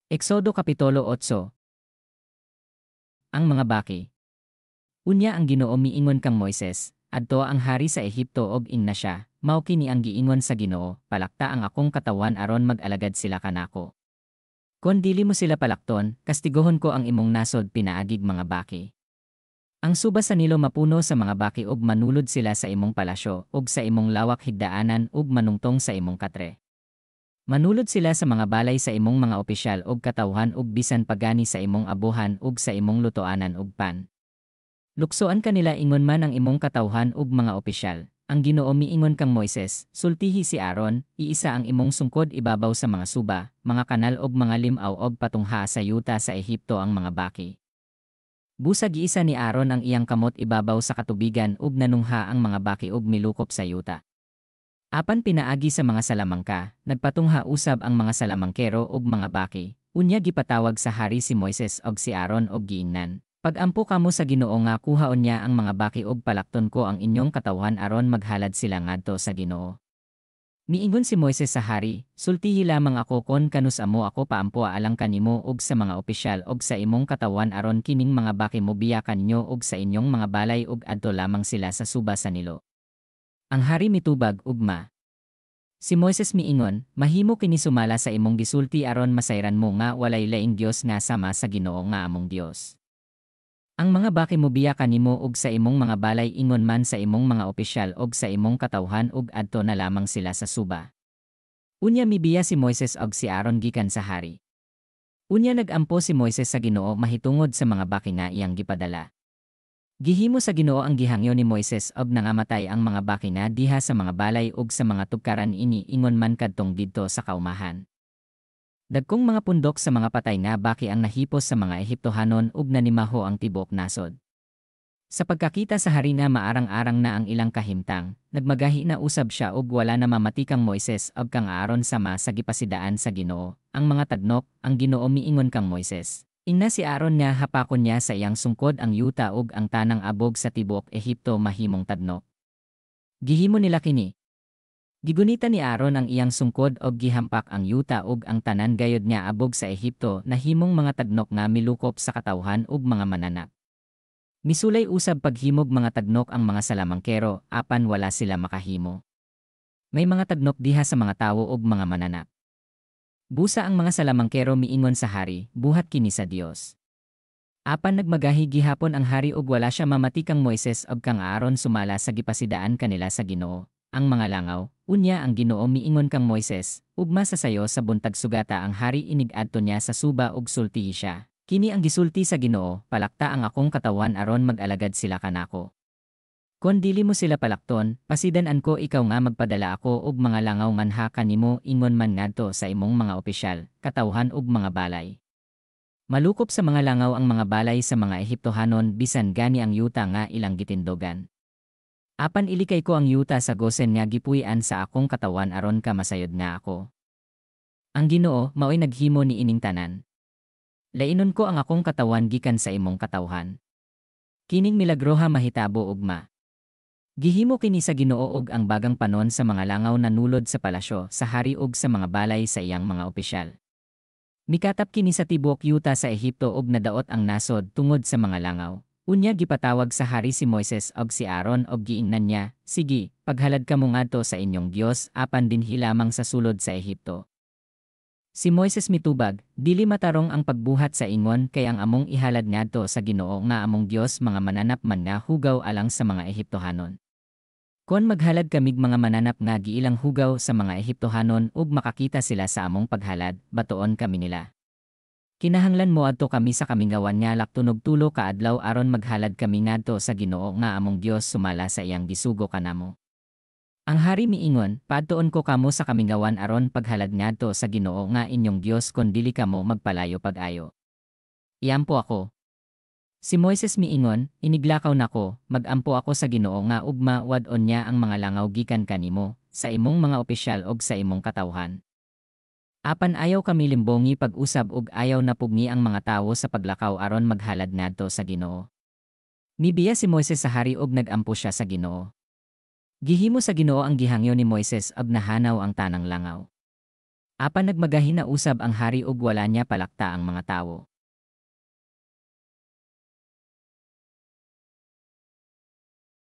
Eksodo Kapitulo 8. Ang mga baki. Unya ang Ginoo miingon kang Moises, adto ang hari sa Ehipto og ingna siya, mao kini ang giingon sa Ginoo, palakta ang akong katawan aron mag-alagad sila kanako. Kon dili mo sila palakton, kastigohon ko ang imong nasod pinaagig mga baki. Ang suba sa Nilo mapuno sa mga baki ug manulod sila sa imong palasyo ug sa imong lawak higdaanan ug manungtong sa imong katre. Manulod sila sa mga balay sa imong mga opisyal ug katawhan ug bisan pagani sa imong abuhan ug sa imong lutoanan ug pan. Luksoan kanila ingon man ang imong katawhan ug mga opisyal. Ang Ginoo miingon kang Moises, sultihi si Aaron, iisa ang imong sungkod ibabaw sa mga suba, mga kanal ug mga limaw ug patungha sa yuta sa Ehipto ang mga baki. Busag giisa ni Aaron ang iyang kamot ibabaw sa katubigan ug nanungha ang mga baki ug milukop sa yuta. Apan pinaagi sa mga salamangka, nagpatungha usab ang mga salamangkero ug mga baki. Unya gipatawag sa hari si Moises ug si Aaron og giingnan. Pag-ampo kamo sa Ginoo nga kuhaon niya ang mga baki ug palakton ko ang inyong katawhan aron maghalad sila ngadto sa Ginoo. Miingon si Moises sa hari, sultihi lamang ako kon kanus amo ako paampo alang kanimo ug sa mga opisyal ug sa imong katawan aron kining mga baki mo biyakan ninyo ug sa inyong mga balay ug adto lamang sila sa suba sa Nilo. Ang hari mitubag ugma. Si Moises miingon, mahimo kini sumala sa imong gisulti aron masayran mo nga walay laing Dios nga sama sa Ginoo nga among Dios. Ang mga baki mo biyakan nimo ug sa imong mga balay ingon man sa imong mga opisyal ug sa imong katawhan ug adto na lamang sila sa suba. Unya mibiya si Moises ug si Aaron gikan sa hari. Unya nagampo si Moises sa Ginoo mahitungod sa mga baki nga iyang gipadala. Gihimo sa Ginoo ang gihangyo ni Moises ug nangamatay ang mga baki na diha sa mga balay ug sa mga tugkaran ini ingon man kadtong didto sa kaumahan. Dagkong mga pundok sa mga patay nga baki ang nahipos sa mga Ehiptohanon ug nanimaho ang tibuok nasod. Sa pagkakita sa hari na maarang-arang na ang ilang kahimtang, nagmagahi na usab siya ug wala na mamati kang Moises ug kang Aaron sama sa gipasidaan sa Ginoo. Ang mga tadnok, ang Ginoo miingon kang Moises. Ingna si Aaron nga hapakon niya sa iyang sungkod ang yuta ug ang tanang abog sa tibuok Ehipto mahimong tadnok. Gihimo nila kini. Gigunita ni Aaron ang iyang sungkod og gihampak ang yuta ug ang tanan gayod niya abog sa Ehipto na himong mga tadnok nga milukop sa katawhan ug mga mananak. Misulay usab paghimog mga tadnok ang mga salamangkero apan wala sila makahimo. May mga tadnok diha sa mga tawo ug mga mananak. Busa ang mga salamangkero miingon sa hari, buhat kini sa Dios. Apan nagmagahi gihapon ang hari ug wala siya mamati kang Moises ug kang Aaron sumala sa gipasidaan kanila sa Ginoo. Ang mga langaw, unya ang Ginoo miingon kang Moises, ugma sa sayo sa buntag sugata ang hari inig-adto niya sa suba ug sultihi siya. Kini ang gisulti sa Ginoo, palakta ang akong katawan aron mag-alagad sila kanako. Kon dili mo sila palakton, pasidan-an ko ikaw nga magpadala ako og mga langaw manha kanimo ingon man ngadto sa imong mga opisyal, katawhan ug mga balay. Malukop sa mga langaw ang mga balay sa mga Ehiptohanon bisan gani ang yuta nga ilang gitindogan. Apan ilikay ko ang yuta sa Gosen nga gipuy-an sa akong katawan aron ka masayod nga ako. Ang Ginoo maoy naghimo ni ining tanan. Lainon ko ang akong katawan gikan sa imong katawhan. Kining milagroha mahitabo ugma. Gihimo kini sa Ginoo og ang bagang panon sa mga langaw na nulod sa palasyo sa hari ug sa mga balay sa iyang mga opisyal. Mikatap kini sa tibuok yuta sa Ehipto ug nadaot ang nasod tungod sa mga langaw. Unya gipatawag sa hari si Moises ug si Aaron ug giingnan niya, sige, paghalad kamo ngadto sa inyong Dios apan dinhi lamang sa sulod sa Ehipto. Si Moises mitubag, dili matarong ang pagbuhat sa ingon kay ang among ihalad ngadto sa Ginoo nga among Dios mga mananap man nga hugaw alang sa mga Ehiptohanon. Kon maghalad kamig mga mananap nga giilang hugaw sa mga Ehiptohanon ug makakita sila sa among paghalad, batoon kami nila. Kinahanglan mo adto kami sa kamingawan nga laktunog tulo ka adlaw aron maghalad kami ngadto sa Ginoo nga among Dios sumala sa iyang gisugo kanamo. Ang hari miingon, paadtoon ko kamo sa kamingawan aron paghalad ngadto sa Ginoo nga inyong Dios kon dili kamo magpalayo pag-ayo. Iampo ako. Si Moises miingon, iniglakaw nako, magampo ako sa Ginoo nga ugma wadon niya ang mga langaw gikan kanimo, sa imong mga opisyal ug sa imong katawhan. Apan ayaw kami limbongi pag-usab ug ayaw napugni ang mga tawo sa paglakaw aron maghalad ngadto sa Ginoo. Mibiya si Moises sa hari ug nagampo siya sa Ginoo. Gihimo sa Ginoo ang gihangyo ni Moises ug nahanaw ang tanang langaw. Apan nagmagahin na usab ang hari ug wala niya palakta ang mga tawo.